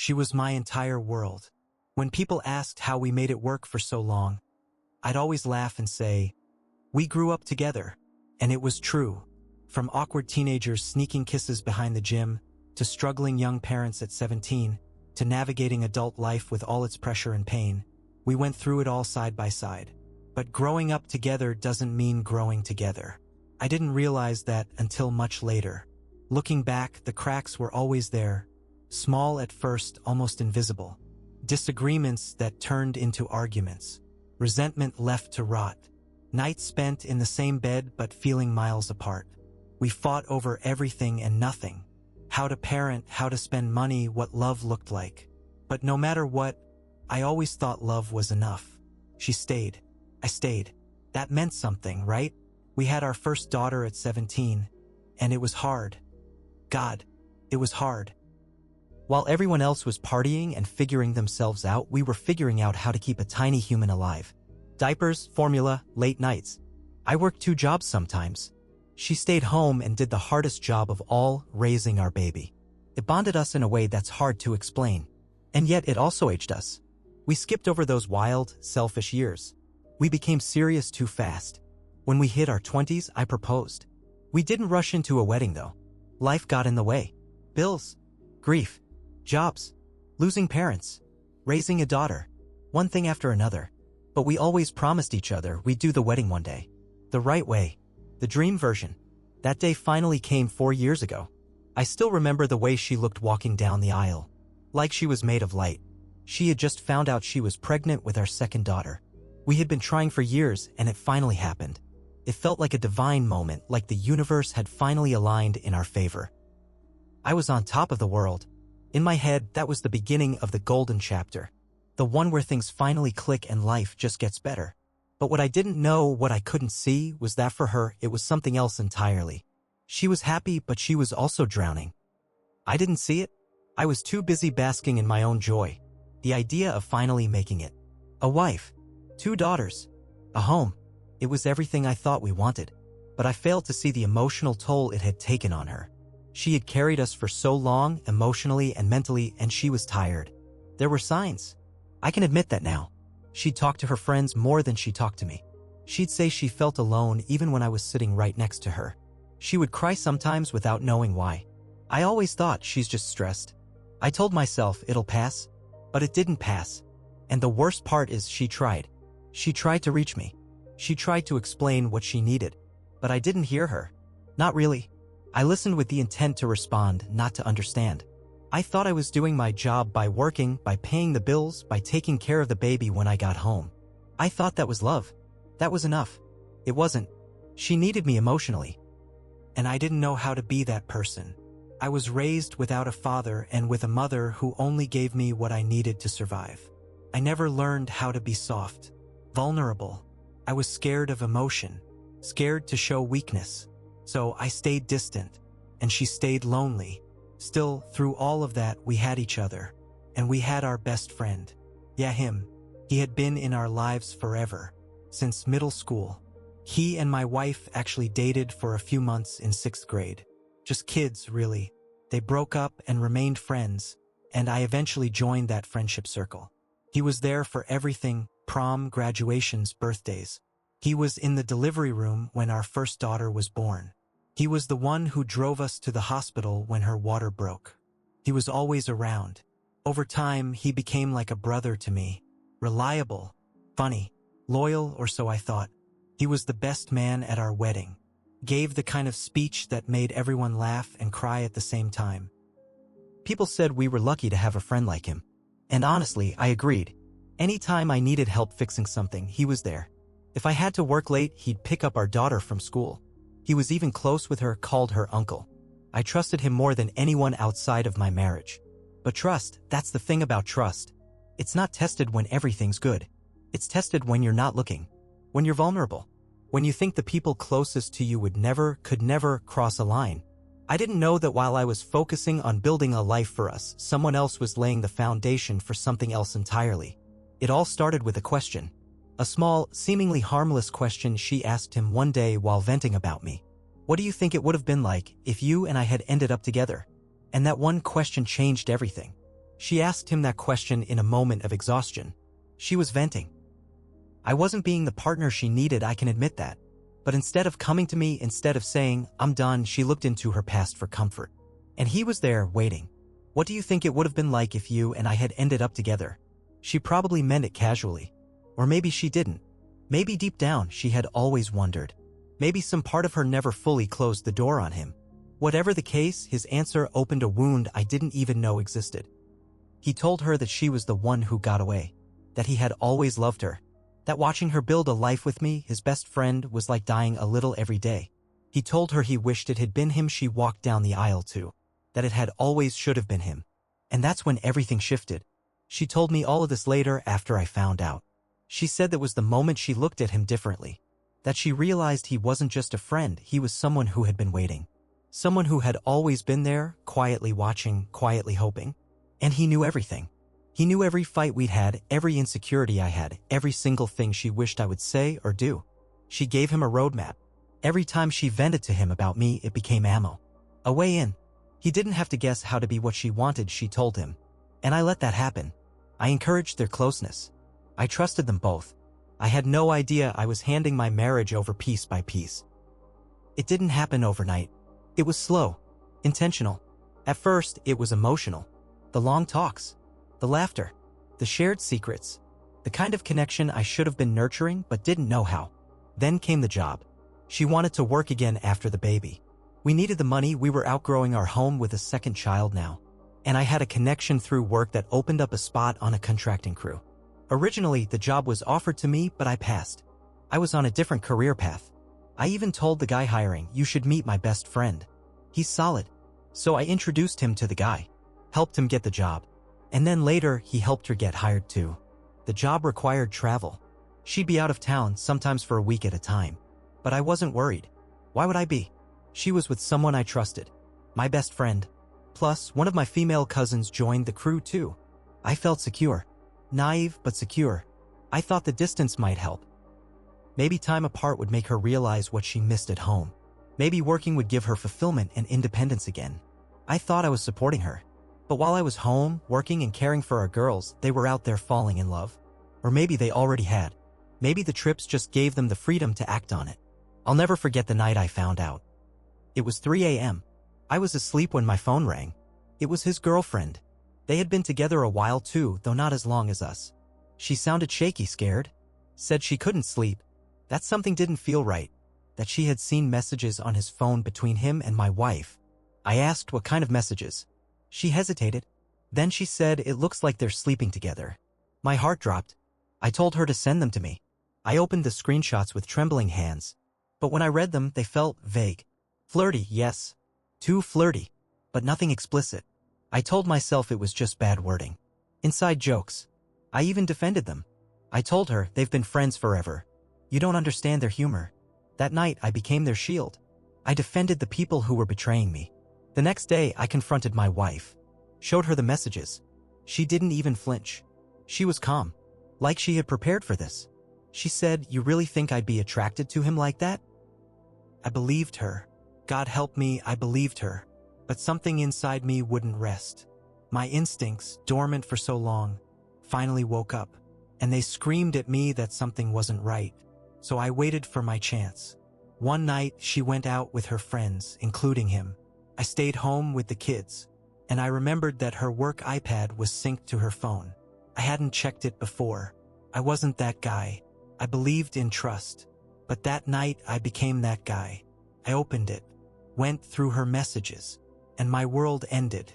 She was my entire world. When people asked how we made it work for so long, I'd always laugh and say, we grew up together. And it was true. From awkward teenagers sneaking kisses behind the gym, to struggling young parents at 17, to navigating adult life with all its pressure and pain, we went through it all side by side. But growing up together doesn't mean growing together. I didn't realize that until much later. Looking back, the cracks were always there. Small at first, almost invisible. Disagreements that turned into arguments. Resentment left to rot. Nights spent in the same bed but feeling miles apart. We fought over everything and nothing. How to parent, how to spend money, what love looked like. But no matter what, I always thought love was enough. She stayed. I stayed. That meant something, right? We had our first daughter at 17, and it was hard. God, it was hard. While everyone else was partying and figuring themselves out, we were figuring out how to keep a tiny human alive. Diapers, formula, late nights. I worked 2 jobs sometimes. She stayed home and did the hardest job of all, raising our baby. It bonded us in a way that's hard to explain. And yet it also aged us. We skipped over those wild, selfish years. We became serious too fast. When we hit our 20s, I proposed. We didn't rush into a wedding though. Life got in the way. Bills, grief, jobs, losing parents, raising a daughter, one thing after another. But we always promised each other we'd do the wedding one day. The right way. The dream version. That day finally came 4 years ago. I still remember the way she looked walking down the aisle. Like she was made of light. She had just found out she was pregnant with our second daughter. We had been trying for years and it finally happened. It felt like a divine moment, like the universe had finally aligned in our favor. I was on top of the world. In my head, that was the beginning of the golden chapter. The one where things finally click and life just gets better. But what I didn't know, what I couldn't see, was that for her, it was something else entirely. She was happy, but she was also drowning. I didn't see it. I was too busy basking in my own joy. The idea of finally making it. A wife. 2 daughters. A home. It was everything I thought we wanted. But I failed to see the emotional toll it had taken on her. She had carried us for so long, emotionally and mentally, and she was tired. There were signs. I can admit that now. She'd talk to her friends more than she talked to me. She'd say she felt alone even when I was sitting right next to her. She would cry sometimes without knowing why. I always thought she's just stressed. I told myself it'll pass, but it didn't pass. And the worst part is she tried. She tried to reach me. She tried to explain what she needed, but I didn't hear her. Not really. I listened with the intent to respond, not to understand. I thought I was doing my job by working, by paying the bills, by taking care of the baby when I got home. I thought that was love. That was enough. It wasn't. She needed me emotionally. And I didn't know how to be that person. I was raised without a father and with a mother who only gave me what I needed to survive. I never learned how to be soft, vulnerable. I was scared of emotion, scared to show weakness. So I stayed distant, and she stayed lonely. Still, through all of that, we had each other. And we had our best friend. Yeah, him. He had been in our lives forever. Since middle school. He and my wife actually dated for a few months in 6th grade. Just kids, really. They broke up and remained friends, and I eventually joined that friendship circle. He was there for everything: prom, graduations, birthdays. He was in the delivery room when our first daughter was born. He was the one who drove us to the hospital when her water broke. He was always around. Over time, he became like a brother to me. Reliable, funny, loyal, or so I thought. He was the best man at our wedding. Gave the kind of speech that made everyone laugh and cry at the same time. People said we were lucky to have a friend like him. And honestly, I agreed. Anytime I needed help fixing something, he was there. If I had to work late, he'd pick up our daughter from school. He was even close with her, called her uncle. I trusted him more than anyone outside of my marriage. But trust, that's the thing about trust. It's not tested when everything's good. It's tested when you're not looking. When you're vulnerable. When you think the people closest to you could never cross a line. I didn't know that while I was focusing on building a life for us, someone else was laying the foundation for something else entirely. It all started with a question. A small, seemingly harmless question she asked him one day while venting about me. What do you think it would have been like if you and I had ended up together? And that one question changed everything. She asked him that question in a moment of exhaustion. She was venting. I wasn't being the partner she needed, I can admit that. But instead of coming to me, instead of saying, I'm done, she looked into her past for comfort. And he was there, waiting. What do you think it would have been like if you and I had ended up together? She probably meant it casually. Or maybe she didn't. Maybe deep down she had always wondered. Maybe some part of her never fully closed the door on him. Whatever the case, his answer opened a wound I didn't even know existed. He told her that she was the one who got away, that he had always loved her, that watching her build a life with me, his best friend, was like dying a little every day. He told her he wished it had been him she walked down the aisle to, that it had always should have been him. And that's when everything shifted. She told me all of this later after I found out. She said that was the moment she looked at him differently, that she realized he wasn't just a friend, he was someone who had been waiting. Someone who had always been there, quietly watching, quietly hoping. And he knew everything. He knew every fight we'd had, every insecurity I had, every single thing she wished I would say or do. She gave him a roadmap. Every time she vented to him about me, it became ammo. A way in. He didn't have to guess how to be what she wanted, she told him. And I let that happen. I encouraged their closeness. I trusted them both. I had no idea I was handing my marriage over piece by piece. It didn't happen overnight. It was slow, intentional. At first, it was emotional. The long talks, the laughter, the shared secrets, the kind of connection I should have been nurturing but didn't know how. Then came the job. She wanted to work again after the baby. We needed the money, we were outgrowing our home with a second child now. And I had a connection through work that opened up a spot on a contracting crew. Originally, the job was offered to me, but I passed. I was on a different career path. I even told the guy hiring, you should meet my best friend. He's solid. So I introduced him to the guy, helped him get the job. And then later, he helped her get hired too. The job required travel. She'd be out of town, sometimes for a week at a time. But I wasn't worried. Why would I be? She was with someone I trusted. My best friend. Plus, one of my female cousins joined the crew too. I felt secure. Naive, but secure. I thought the distance might help. Maybe time apart would make her realize what she missed at home. Maybe working would give her fulfillment and independence again. I thought I was supporting her. But while I was home, working and caring for our girls, they were out there falling in love. Or maybe they already had. Maybe the trips just gave them the freedom to act on it. I'll never forget the night I found out. It was 3 a.m. I was asleep when my phone rang. It was his girlfriend. They had been together a while too, though not as long as us. She sounded shaky, scared. Said she couldn't sleep. That something didn't feel right. That she had seen messages on his phone between him and my wife. I asked what kind of messages. She hesitated. Then she said it looks like they're sleeping together. My heart dropped. I told her to send them to me. I opened the screenshots with trembling hands. But when I read them, they felt vague. Flirty, yes. Too flirty. But nothing explicit. I told myself it was just bad wording. Inside jokes. I even defended them. I told her they've been friends forever. You don't understand their humor. That night, I became their shield. I defended the people who were betraying me. The next day, I confronted my wife. Showed her the messages. She didn't even flinch. She was calm. Like she had prepared for this. She said, you really think I'd be attracted to him like that? I believed her. God help me, I believed her. But something inside me wouldn't rest. My instincts, dormant for so long, finally woke up. And they screamed at me that something wasn't right. So I waited for my chance. One night, she went out with her friends, including him. I stayed home with the kids. And I remembered that her work iPad was synced to her phone. I hadn't checked it before. I wasn't that guy. I believed in trust. But that night, I became that guy. I opened it, went through her messages, and my world ended.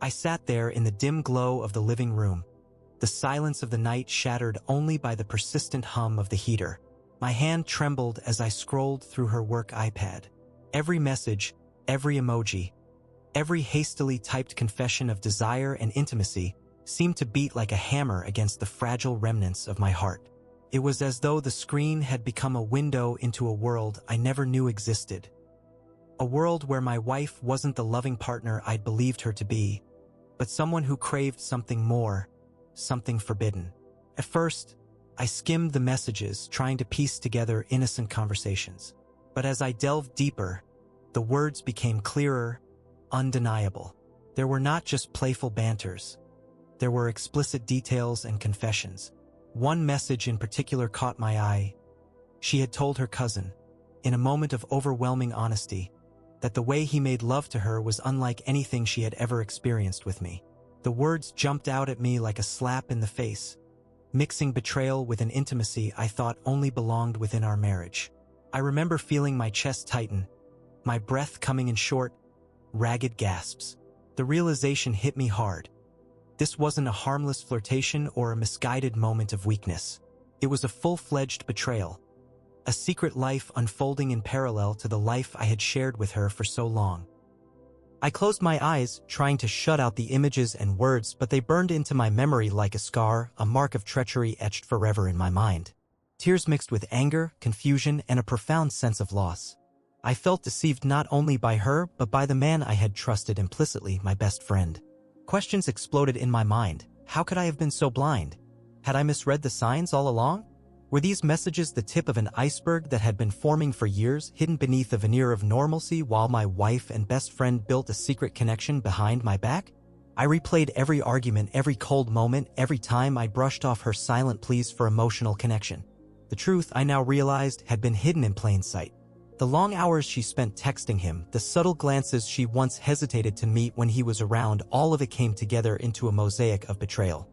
I sat there in the dim glow of the living room, the silence of the night shattered only by the persistent hum of the heater. My hand trembled as I scrolled through her work iPad. Every message, every emoji, every hastily typed confession of desire and intimacy seemed to beat like a hammer against the fragile remnants of my heart. It was as though the screen had become a window into a world I never knew existed. A world where my wife wasn't the loving partner I'd believed her to be, but someone who craved something more, something forbidden. At first, I skimmed the messages, trying to piece together innocent conversations. But as I delved deeper, the words became clearer, undeniable. There were not just playful banters. There were explicit details and confessions. One message in particular caught my eye. She had told her cousin, in a moment of overwhelming honesty, that the way he made love to her was unlike anything she had ever experienced with me. The words jumped out at me like a slap in the face, mixing betrayal with an intimacy I thought only belonged within our marriage. I remember feeling my chest tighten, my breath coming in short, ragged gasps. The realization hit me hard. This wasn't a harmless flirtation or a misguided moment of weakness. It was a full-fledged betrayal, a secret life unfolding in parallel to the life I had shared with her for so long. I closed my eyes, trying to shut out the images and words, but they burned into my memory like a scar, a mark of treachery etched forever in my mind. Tears mixed with anger, confusion, and a profound sense of loss. I felt deceived not only by her, but by the man I had trusted implicitly, my best friend. Questions exploded in my mind. How could I have been so blind? Had I misread the signs all along? Were these messages the tip of an iceberg that had been forming for years, hidden beneath a veneer of normalcy while my wife and best friend built a secret connection behind my back? I replayed every argument, every cold moment, every time I brushed off her silent pleas for emotional connection. The truth, I now realized, had been hidden in plain sight. The long hours she spent texting him, the subtle glances she once hesitated to meet when he was around, all of it came together into a mosaic of betrayal.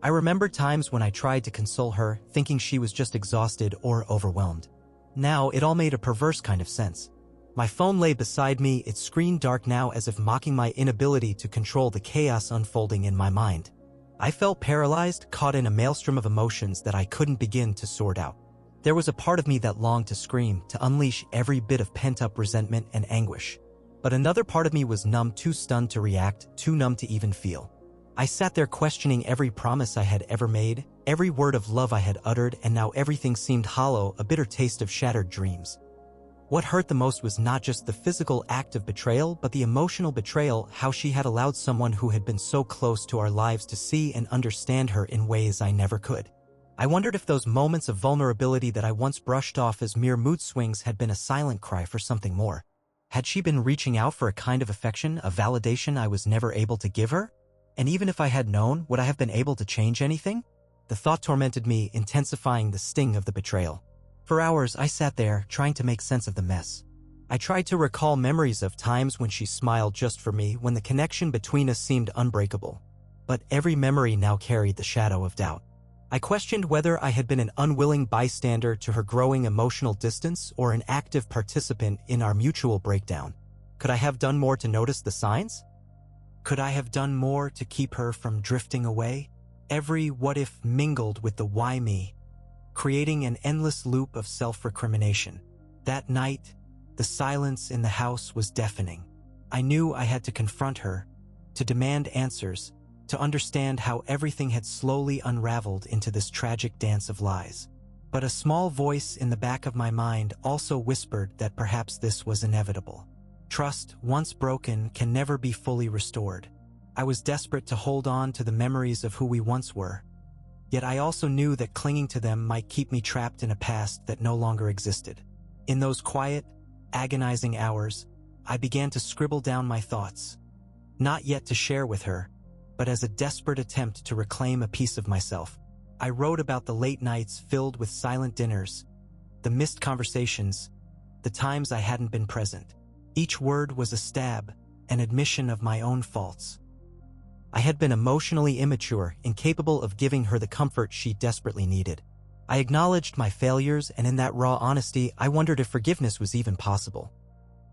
I remember times when I tried to console her, thinking she was just exhausted or overwhelmed. Now, it all made a perverse kind of sense. My phone lay beside me, its screen dark now, as if mocking my inability to control the chaos unfolding in my mind. I felt paralyzed, caught in a maelstrom of emotions that I couldn't begin to sort out. There was a part of me that longed to scream, to unleash every bit of pent-up resentment and anguish. But another part of me was numb, too stunned to react, too numb to even feel. I sat there questioning every promise I had ever made, every word of love I had uttered, and now everything seemed hollow, a bitter taste of shattered dreams. What hurt the most was not just the physical act of betrayal, but the emotional betrayal, how she had allowed someone who had been so close to our lives to see and understand her in ways I never could. I wondered if those moments of vulnerability that I once brushed off as mere mood swings had been a silent cry for something more. Had she been reaching out for a kind of affection, a validation I was never able to give her? And even if I had known, would I have been able to change anything? The thought tormented me, intensifying the sting of the betrayal. For hours, I sat there, trying to make sense of the mess. I tried to recall memories of times when she smiled just for me, when the connection between us seemed unbreakable. But every memory now carried the shadow of doubt. I questioned whether I had been an unwilling bystander to her growing emotional distance or an active participant in our mutual breakdown. Could I have done more to notice the signs? Could I have done more to keep her from drifting away? Every what-if mingled with the why me, creating an endless loop of self-recrimination. That night, the silence in the house was deafening. I knew I had to confront her, to demand answers, to understand how everything had slowly unraveled into this tragic dance of lies. But a small voice in the back of my mind also whispered that perhaps this was inevitable. Trust, once broken, can never be fully restored. I was desperate to hold on to the memories of who we once were. Yet I also knew that clinging to them might keep me trapped in a past that no longer existed. In those quiet, agonizing hours, I began to scribble down my thoughts, not yet to share with her, but as a desperate attempt to reclaim a piece of myself. I wrote about the late nights filled with silent dinners, the missed conversations, the times I hadn't been present. Each word was a stab, an admission of my own faults. I had been emotionally immature, incapable of giving her the comfort she desperately needed. I acknowledged my failures, and in that raw honesty, I wondered if forgiveness was even possible.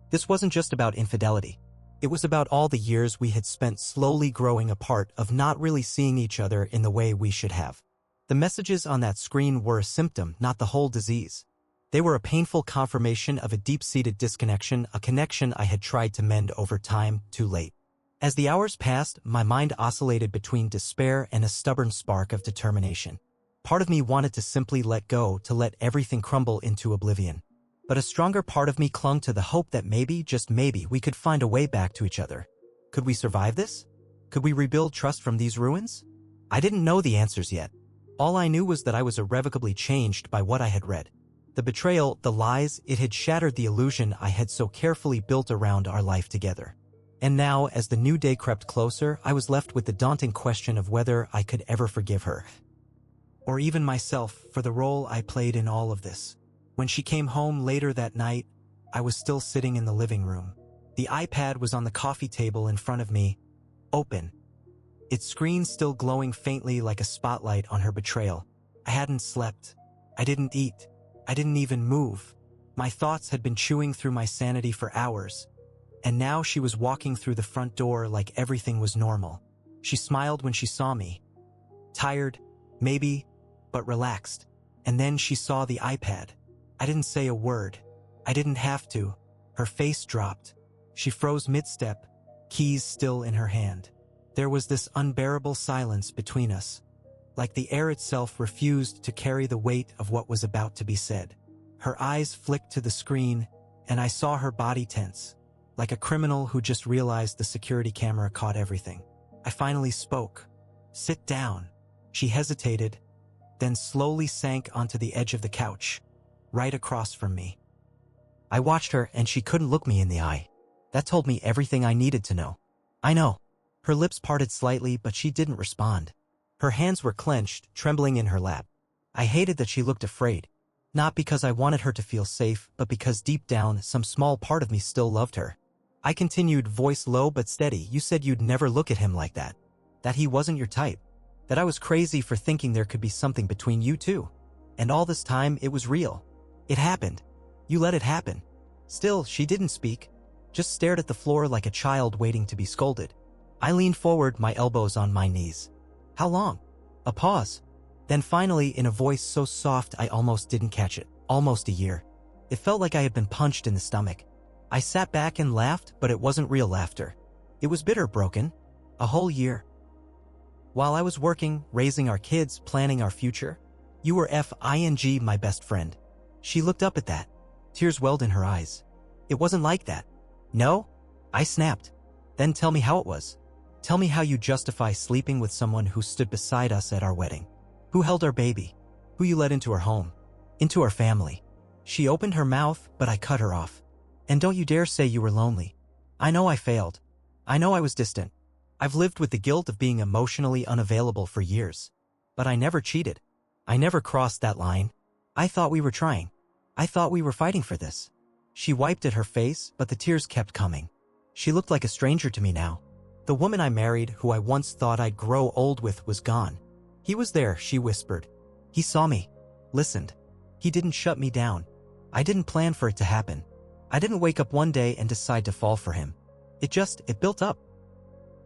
This wasn't just about infidelity. It was about all the years we had spent slowly growing apart, of not really seeing each other in the way we should have. The messages on that screen were a symptom, not the whole disease. They were a painful confirmation of a deep-seated disconnection, a connection I had tried to mend over time, too late. As the hours passed, my mind oscillated between despair and a stubborn spark of determination. Part of me wanted to simply let go, to let everything crumble into oblivion. But a stronger part of me clung to the hope that maybe, just maybe, we could find a way back to each other. Could we survive this? Could we rebuild trust from these ruins? I didn't know the answers yet. All I knew was that I was irrevocably changed by what I had read. The betrayal, the lies, it had shattered the illusion I had so carefully built around our life together. And now, as the new day crept closer, I was left with the daunting question of whether I could ever forgive her. Or even myself for the role I played in all of this. When she came home later that night, I was still sitting in the living room. The iPad was on the coffee table in front of me, open. Its screen still glowing faintly like a spotlight on her betrayal. I hadn't slept. I didn't eat. I didn't even move. My thoughts had been chewing through my sanity for hours. And now she was walking through the front door like everything was normal. She smiled when she saw me. Tired, maybe, but relaxed. And then she saw the iPad. I didn't say a word. I didn't have to. Her face dropped. She froze mid-step, keys still in her hand. There was this unbearable silence between us, like the air itself refused to carry the weight of what was about to be said. Her eyes flicked to the screen, and I saw her body tense, like a criminal who just realized the security camera caught everything. I finally spoke. "Sit down." She hesitated, then slowly sank onto the edge of the couch, right across from me. I watched her, and she couldn't look me in the eye. That told me everything I needed to know. I know. Her lips parted slightly, but she didn't respond. Her hands were clenched, trembling in her lap. I hated that she looked afraid. Not because I wanted her to feel safe, but because deep down, some small part of me still loved her. I continued, voice low but steady. "You said you'd never look at him like that. That he wasn't your type. That I was crazy for thinking there could be something between you two. And all this time, it was real. It happened. You let it happen." Still, she didn't speak, just stared at the floor like a child waiting to be scolded. I leaned forward, my elbows on my knees. "How long?" A pause. Then finally, in a voice so soft I almost didn't catch it. "Almost a year." It felt like I had been punched in the stomach. I sat back and laughed, but it wasn't real laughter. It was bitter, broken. A whole year. While I was working, raising our kids, planning our future, you were FING my best friend. She looked up at that. Tears welled in her eyes. "It wasn't like that." "No?" I snapped. "Then tell me how it was. Tell me how you justify sleeping with someone who stood beside us at our wedding. Who held our baby. Who you let into our home. Into our family." She opened her mouth, but I cut her off. "And don't you dare say you were lonely. I know I failed. I know I was distant. I've lived with the guilt of being emotionally unavailable for years. But I never cheated. I never crossed that line. I thought we were trying. I thought we were fighting for this." She wiped at her face, but the tears kept coming. She looked like a stranger to me now. The woman I married, who I once thought I'd grow old with, was gone. "He was there," she whispered. "He saw me. Listened. He didn't shut me down. I didn't plan for it to happen. I didn't wake up one day and decide to fall for him. It built up.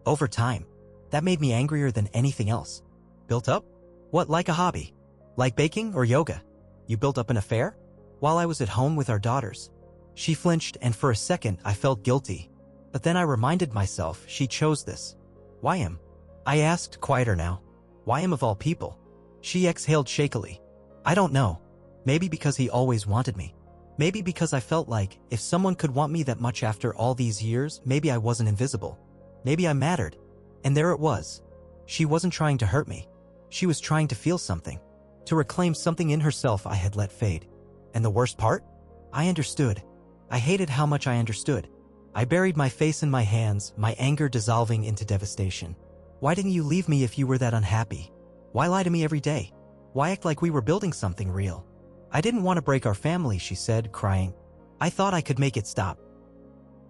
Over time. That made me angrier than anything else." "Built up? What, like a hobby? Like baking or yoga? You built up an affair?" "While I was at home with our daughters." She flinched, and for a second I felt guilty. But then I reminded myself she chose this. "Why him?" I asked, quieter now. "Why him of all people?" She exhaled shakily. "I don't know. Maybe because he always wanted me. Maybe because I felt like, if someone could want me that much after all these years, maybe I wasn't invisible. Maybe I mattered." And there it was. She wasn't trying to hurt me. She was trying to feel something. To reclaim something in herself I had let fade. And the worst part? I understood. I hated how much I understood. I buried my face in my hands, my anger dissolving into devastation. "Why didn't you leave me if you were that unhappy? Why lie to me every day? Why act like we were building something real?" "I didn't want to break our family," she said, crying. "I thought I could make it stop.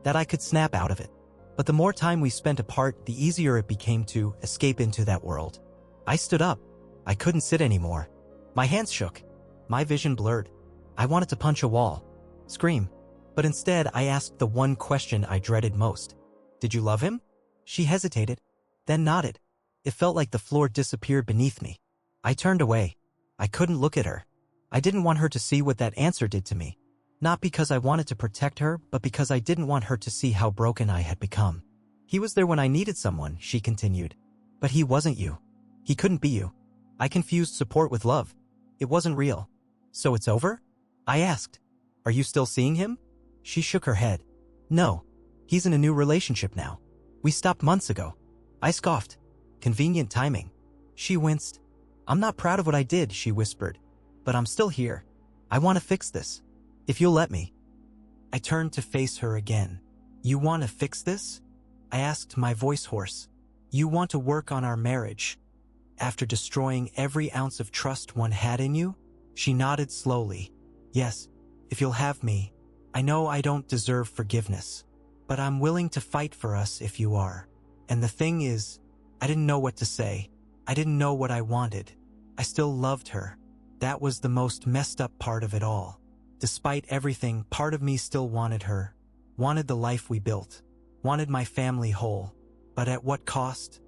That I could snap out of it. But the more time we spent apart, the easier it became to escape into that world." I stood up. I couldn't sit anymore. My hands shook. My vision blurred. I wanted to punch a wall. Scream. But instead, I asked the one question I dreaded most. "Did you love him?" She hesitated, then nodded. It felt like the floor disappeared beneath me. I turned away. I couldn't look at her. I didn't want her to see what that answer did to me. Not because I wanted to protect her, but because I didn't want her to see how broken I had become. "He was there when I needed someone," she continued. "But he wasn't you. He couldn't be you. I confused support with love. It wasn't real." "So it's over?" I asked. "Are you still seeing him?" She shook her head. "No. He's in a new relationship now. We stopped months ago." I scoffed. "Convenient timing." She winced. "I'm not proud of what I did," she whispered. "But I'm still here. I want to fix this. If you'll let me." I turned to face her again. "You want to fix this?" I asked, my voice hoarse. You want to work on our marriage? After destroying every ounce of trust one had in you? She nodded slowly. Yes, if you'll have me. I know I don't deserve forgiveness, but I'm willing to fight for us if you are. And the thing is, I didn't know what to say. I didn't know what I wanted. I still loved her. That was the most messed up part of it all. Despite everything, part of me still wanted her, wanted the life we built, wanted my family whole. But at what cost?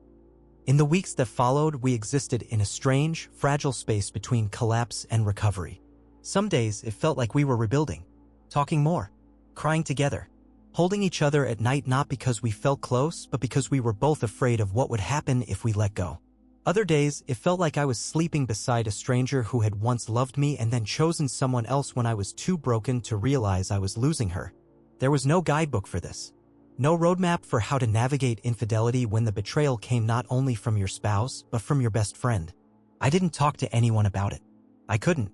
In the weeks that followed, we existed in a strange, fragile space between collapse and recovery. Some days, it felt like we were rebuilding, talking more, crying together, holding each other at night, not because we felt close, but because we were both afraid of what would happen if we let go. Other days, it felt like I was sleeping beside a stranger who had once loved me and then chosen someone else when I was too broken to realize I was losing her. There was no guidebook for this. No roadmap for how to navigate infidelity when the betrayal came not only from your spouse, but from your best friend. I didn't talk to anyone about it. I couldn't.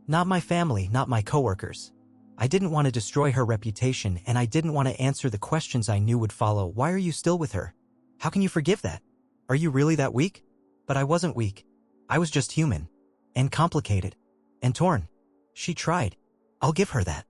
Not my family, not my coworkers. I didn't want to destroy her reputation, and I didn't want to answer the questions I knew would follow. Why are you still with her? How can you forgive that? Are you really that weak? But I wasn't weak. I was just human. And complicated. And torn. She tried. I'll give her that.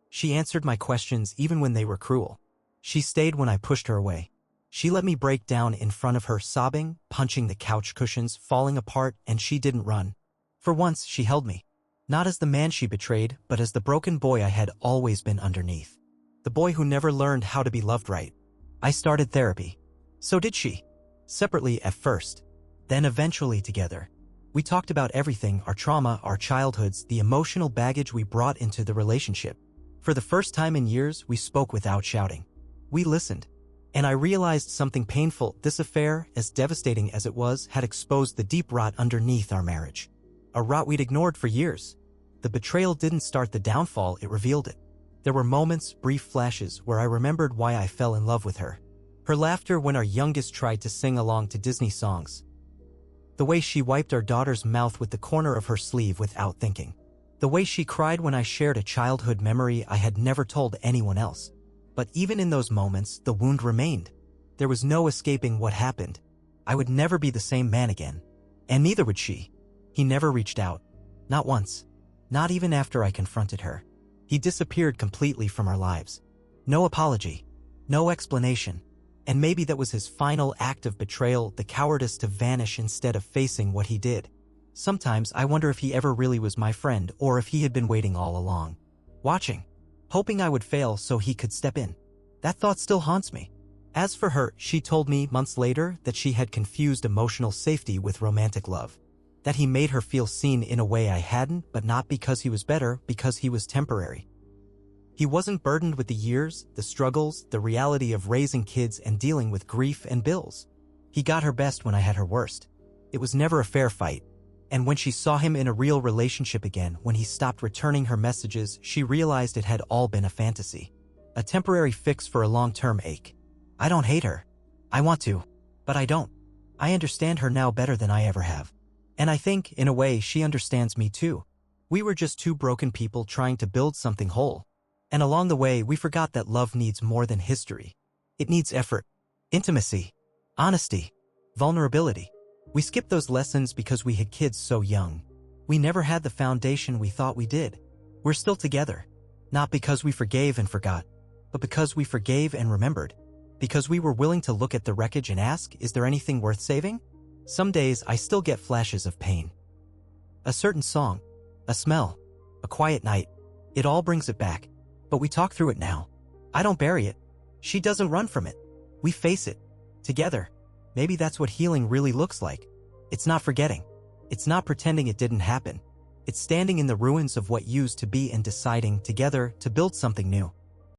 She answered my questions even when they were cruel. She stayed when I pushed her away. She let me break down in front of her, sobbing, punching the couch cushions, falling apart, and she didn't run. For once, she held me. Not as the man she betrayed, but as the broken boy I had always been underneath. The boy who never learned how to be loved right. I started therapy. So did she. Separately at first. Then eventually together. We talked about everything, our trauma, our childhoods, the emotional baggage we brought into the relationship. For the first time in years, we spoke without shouting. We listened. And I realized something painful. This affair, as devastating as it was, had exposed the deep rot underneath our marriage. A rot we'd ignored for years. The betrayal didn't start the downfall, it revealed it. There were moments, brief flashes, where I remembered why I fell in love with her. Her laughter when our youngest tried to sing along to Disney songs. The way she wiped our daughter's mouth with the corner of her sleeve without thinking. The way she cried when I shared a childhood memory I had never told anyone else. But even in those moments, the wound remained. There was no escaping what happened. I would never be the same man again. And neither would she. He never reached out. Not once. Not even after I confronted her. He disappeared completely from our lives. No apology. No explanation. And maybe that was his final act of betrayal, the cowardice to vanish instead of facing what he did. Sometimes I wonder if he ever really was my friend, or if he had been waiting all along. Watching. Hoping I would fail so he could step in. That thought still haunts me. As for her, she told me months later that she had confused emotional safety with romantic love. That he made her feel seen in a way I hadn't, but not because he was better, because he was temporary. He wasn't burdened with the years, the struggles, the reality of raising kids and dealing with grief and bills. He got her best when I had her worst. It was never a fair fight. And when she saw him in a real relationship again, when he stopped returning her messages, she realized it had all been a fantasy. A temporary fix for a long-term ache. I don't hate her. I want to. But I don't. I understand her now better than I ever have. And I think, in a way, she understands me too. We were just two broken people trying to build something whole. And along the way, we forgot that love needs more than history. It needs effort, intimacy, honesty, vulnerability. We skipped those lessons because we had kids so young. We never had the foundation we thought we did. We're still together. Not because we forgave and forgot, but because we forgave and remembered. Because we were willing to look at the wreckage and ask, is there anything worth saving? Some days I still get flashes of pain. A certain song, a smell, a quiet night. It all brings it back. But we talk through it now. I don't bury it. She doesn't run from it. We face it. Together. Maybe that's what healing really looks like. It's not forgetting. It's not pretending it didn't happen. It's standing in the ruins of what used to be and deciding together to build something new.